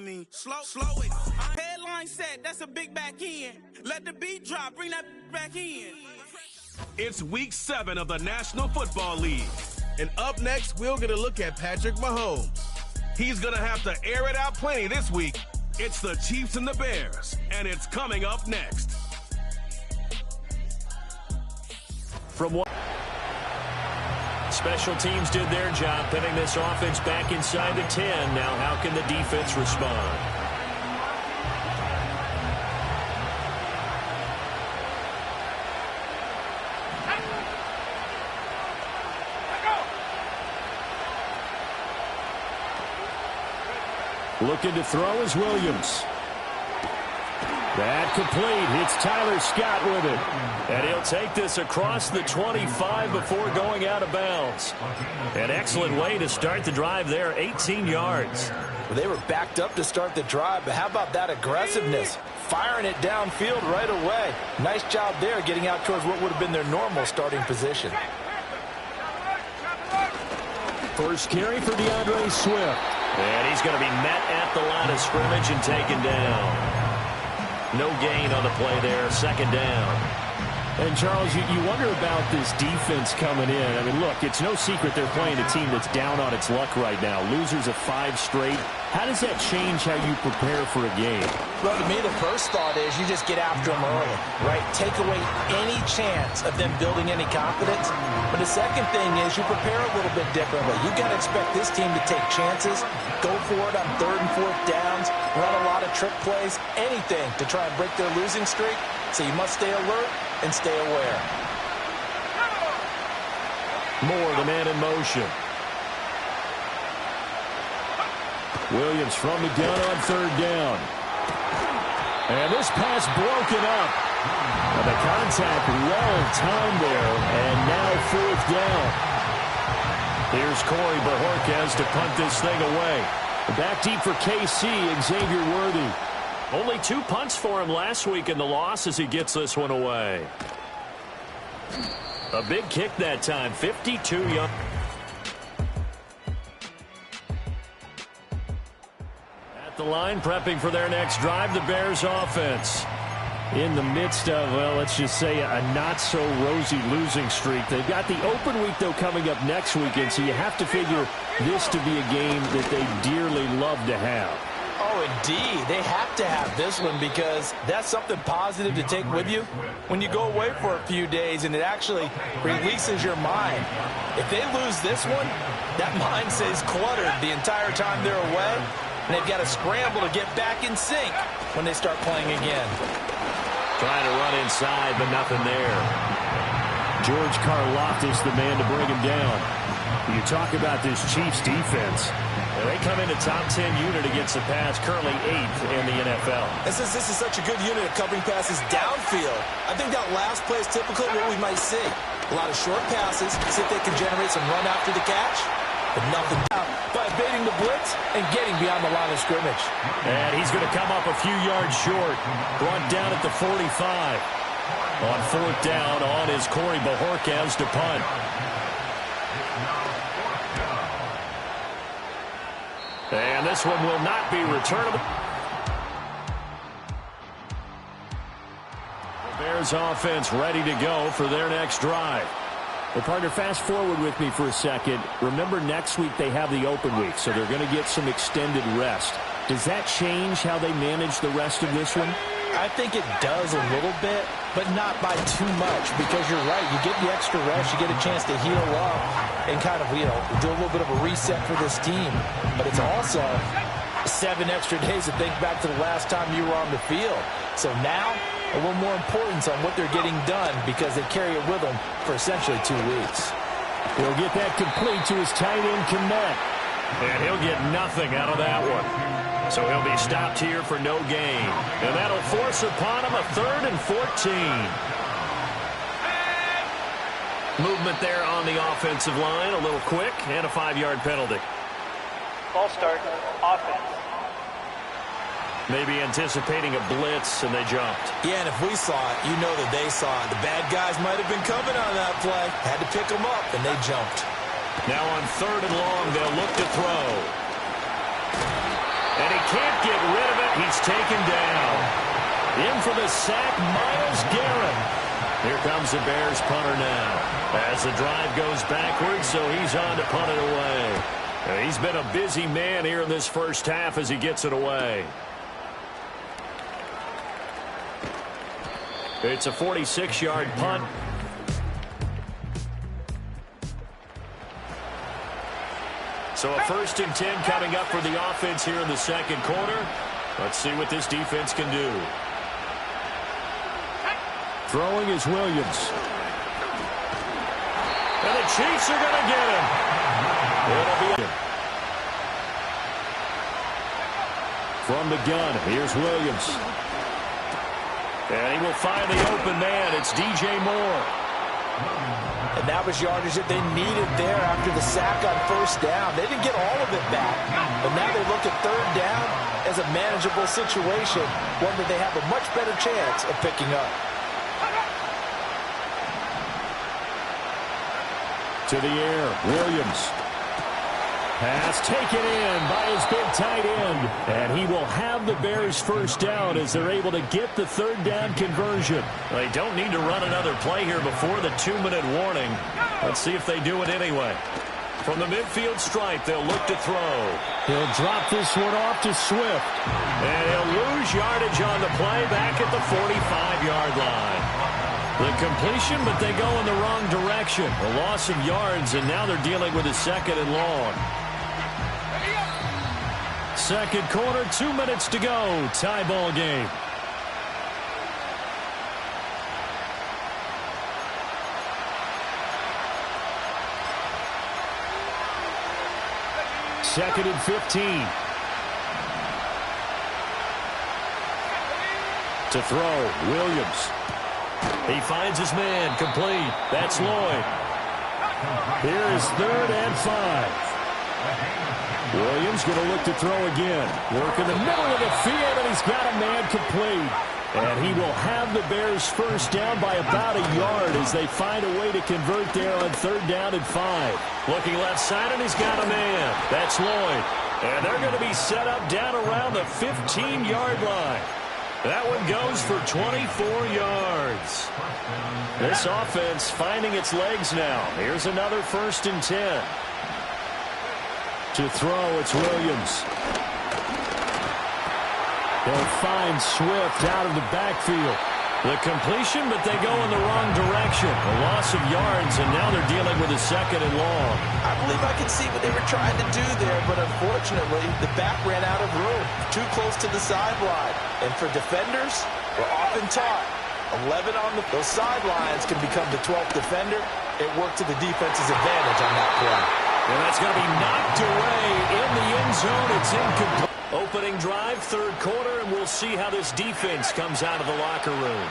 me. Slow it. Headline set, that's a big backhand. Let the beat drop, bring that back in. It's week 7 of the National Football League. And up next, we'll get a look at Patrick Mahomes. He's going to have to air it out plenty this week. It's the Chiefs and the Bears, and it's coming up next. From what special teams did their job, pinning this offense back inside the 10. Now how can the defense respond? Looking to throw is Williams. That complete. It's Tyler Scott with it. And he'll take this across the 25 before going out of bounds. An excellent way to start the drive there, 18 yards. Well, they were backed up to start the drive, but how about that aggressiveness? Firing it downfield right away. Nice job there getting out towards what would have been their normal starting position. First carry for DeAndre Swift. And he's going to be met at the line of scrimmage and taken down. No gain on the play there, second down. And, Charles, you wonder about this defense coming in. I mean, look, it's no secret they're playing a team that's down on its luck right now. Losers of 5 straight. How does that change how you prepare for a game? Well, to me, the first thought is you just get after them early, right? Take away any chance of them building any confidence. But the second thing is you prepare a little bit differently. You got to expect this team to take chances, go for it on 3rd and 4th downs, run a lot of trick plays, anything to try and break their losing streak. So you must stay alert and stay aware. More the man in motion. Williams from the gun on 3rd down. And this pass broken up. And the contact well timed there. And now 4th down. Here's Corey Bojorquez to punt this thing away. Back deep for KC, Xavier Worthy. Only 2 punts for him last week in the loss as he gets this one away. A big kick that time, 52 yards. At the line, prepping for their next drive, the Bears offense. In the midst of, well, let's just say a not-so-rosy losing streak. They've got the open week, though, coming up next weekend, so you have to figure this to be a game that they dearly love to have. Oh, indeed. They have to have this one because that's something positive to take with you when you go away for a few days, and it actually releases your mind. If they lose this one, that mind stays cluttered the entire time they're away, and they've got to scramble to get back in sync when they start playing again. Trying to run inside, but nothing there. George Karlaftis, the man to bring him down. You talk about this Chiefs defense. They come in a top 10 unit against the pass, currently 8th in the NFL. And since this is such a good unit of covering passes downfield, I think that last play is typical of what we might see. A lot of short passes, see if they can generate some run after the catch, but nothing down by evading the blitz and getting beyond the line of scrimmage. And he's going to come up a few yards short, brought down at the 45. On 4th down, on is Corey Bojorquez to punt. And this one will not be returnable. The Bears offense ready to go for their next drive. Well, partner, fast forward with me for a second. Remember, next week they have the open week, so they're going to get some extended rest. Does that change how they manage the rest of this one? I think it does a little bit, but not by too much, because you're right. You get the extra rest, you get a chance to heal up and kind of, do a little bit of a reset for this team. But it's also 7 extra days to think back to the last time you were on the field. So now, a little more importance on what they're getting done because they carry it with them for essentially 2 weeks. He'll get that complete to his tight end, Kmet. And he'll get nothing out of that one. So he'll be stopped here for no gain. And that'll force upon him a 3rd and 14. Movement there on the offensive line, a little quick, and a 5-yard penalty. False start, offense. Maybe anticipating a blitz, and they jumped. Yeah, and if we saw it, you know that they saw it. The bad guys might have been coming on that play. Had to pick them up, and they jumped. Now on 3rd and long, they'll look to throw. And he can't get rid of it. He's taken down. In for the sack, Myles Garrett. Here comes the Bears punter now. As the drive goes backwards, so he's on to punt it away. He's been a busy man here in this first half as he gets it away. It's a 46-yard punt. So a 1st and 10 coming up for the offense here in the second quarter. Let's see what this defense can do. Throwing is Williams. And the Chiefs are going to get him. It'll be him. From the gun, here's Williams. And he will find the open man. It's DJ Moore. And that was yardage that they needed there after the sack on 1st down. They didn't get all of it back. But now they look at 3rd down as a manageable situation, one that they have a much better chance of picking up. To the air, Williams. Pass taken in by his big tight end. And he will have the Bears 1st down as they're able to get the 3rd down conversion. They don't need to run another play here before the 2-minute warning. Let's see if they do it anyway. From the midfield stripe, they'll look to throw. He'll drop this one off to Swift. And he'll lose yardage on the play back at the 45-yard line. The completion, but they go in the wrong direction. A loss of yards, and now they're dealing with a 2nd and long. Second quarter, 2 minutes to go. Tie ball game. Second and 15. To throw, Williams. He finds his man, complete. That's Lloyd. Here is 3rd and 5. Williams going to look to throw again. Work in the middle of the field, and he's got a man complete. And he will have the Bears 1st down by about a yard as they find a way to convert there on 3rd down and 5. Looking left side, and he's got a man. That's Lloyd. And they're going to be set up down around the 15-yard line. That one goes for 24 yards. This offense finding its legs now. Here's another 1st and 10. To throw, it's Williams. They'll find Swift out of the backfield. The completion, but they go in the wrong direction. A loss of yards, and now they're dealing with a 2nd and long. I believe I can see what they were trying to do there, but unfortunately, the back ran out of room. Too close to the sideline. And for defenders, we're often taught 11 on those sidelines can become the 12th defender. It worked to the defense's advantage on that play. And that's going to be knocked away in the end zone. It's incomplete. Opening drive, 3rd quarter, and we'll see how this defense comes out of the locker room.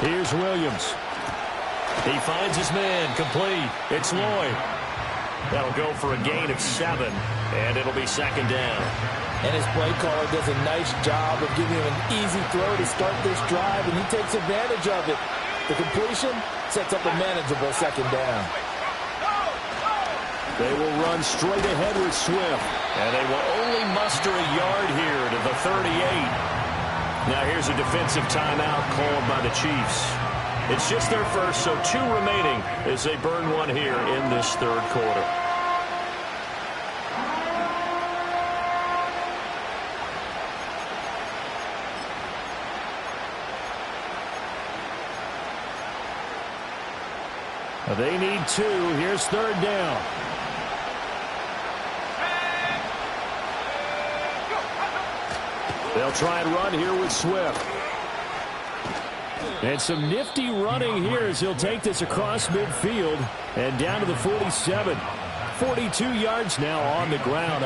Here's Williams. He finds his man, complete. It's Lloyd. That'll go for a gain of 7, and it'll be 2nd down. And his play caller does a nice job of giving him an easy throw to start this drive, and he takes advantage of it. The completion sets up a manageable 2nd down. They will run straight ahead with Swift. And they will only muster a yard here to the 38. Now here's a defensive timeout called by the Chiefs. It's just their first, so 2 remaining as they burn one here in this 3rd quarter. They need 2. Here's 3rd down. They'll try and run here with Swift. And some nifty running here as he'll take this across midfield and down to the 47. 42 yards now on the ground.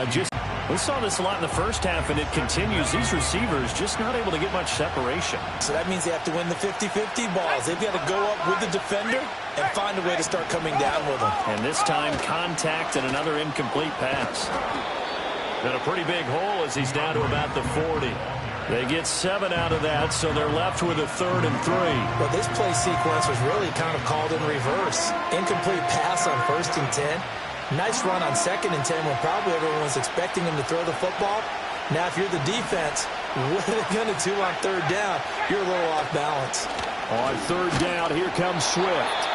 We saw this a lot in the first half, and it continues. These receivers just not able to get much separation. So that means they have to win the 50-50 balls. They've got to go up with the defender and find a way to start coming down with them. And this time, contact and another incomplete pass. Got a pretty big hole as he's down to about the 40. They get 7 out of that, so they're left with a 3rd and 3. Well, this play sequence was really kind of called in reverse. Incomplete pass on 1st and 10. Nice run on 2nd and 10 when probably everyone was expecting him to throw the football. Now, if you're the defense, what are they going to do on 3rd down? You're a little off balance. On 3rd down, here comes Swift.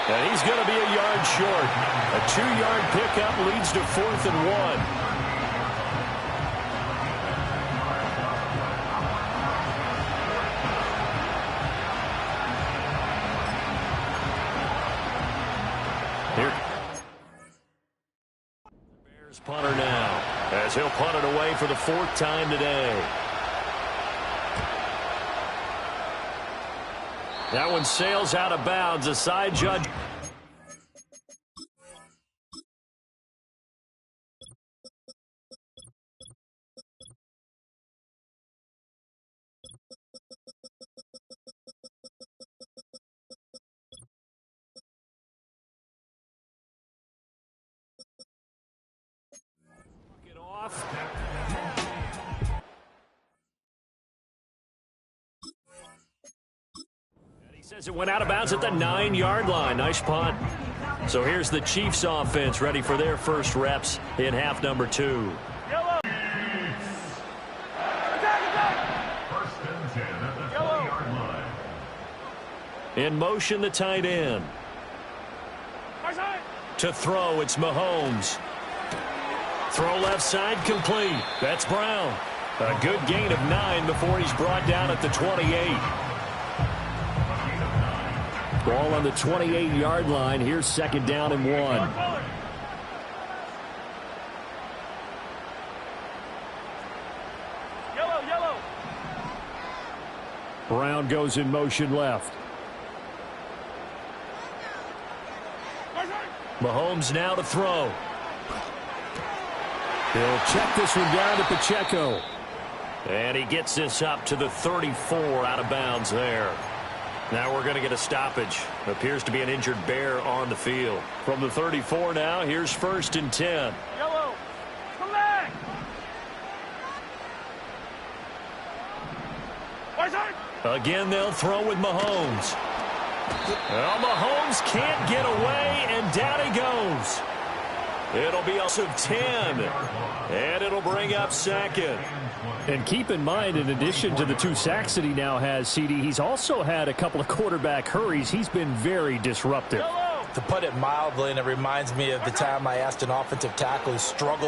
And he's going to be a yard short. A 2-yard pickup leads to 4th and 1. Bears punter now, as he'll punt it away for the 4th time today. That one sails out of bounds. A side judge. Get off. Says it went out of bounds at the 9-yard line. Nice punt. So here's the Chiefs offense ready for their first reps in half number 2. Yellow. First and 10 at the 20-yard line. In motion, the tight end. To throw, it's Mahomes. Throw left side, complete. That's Brown. A good gain of 9 before he's brought down at the 28. Ball on the 28-yard line. Here's 2nd down and 1. Yellow. Brown goes in motion left. Mahomes now to throw. He'll check this one down to Pacheco. And he gets this up to the 34 out of bounds there. Now we're going to get a stoppage. Appears to be an injured Bear on the field. From the 34 now, here's 1st and 10. Yellow. Come back. Again, they'll throw with Mahomes. Well, Mahomes can't get away, and down he goes. It'll be also 10, and it'll bring up 2nd. And keep in mind, in addition to the 2 sacks that he now has, CD, he's also had a couple of quarterback hurries. He's been very disruptive. To put it mildly, and it reminds me of the time I asked an offensive tackle who struggled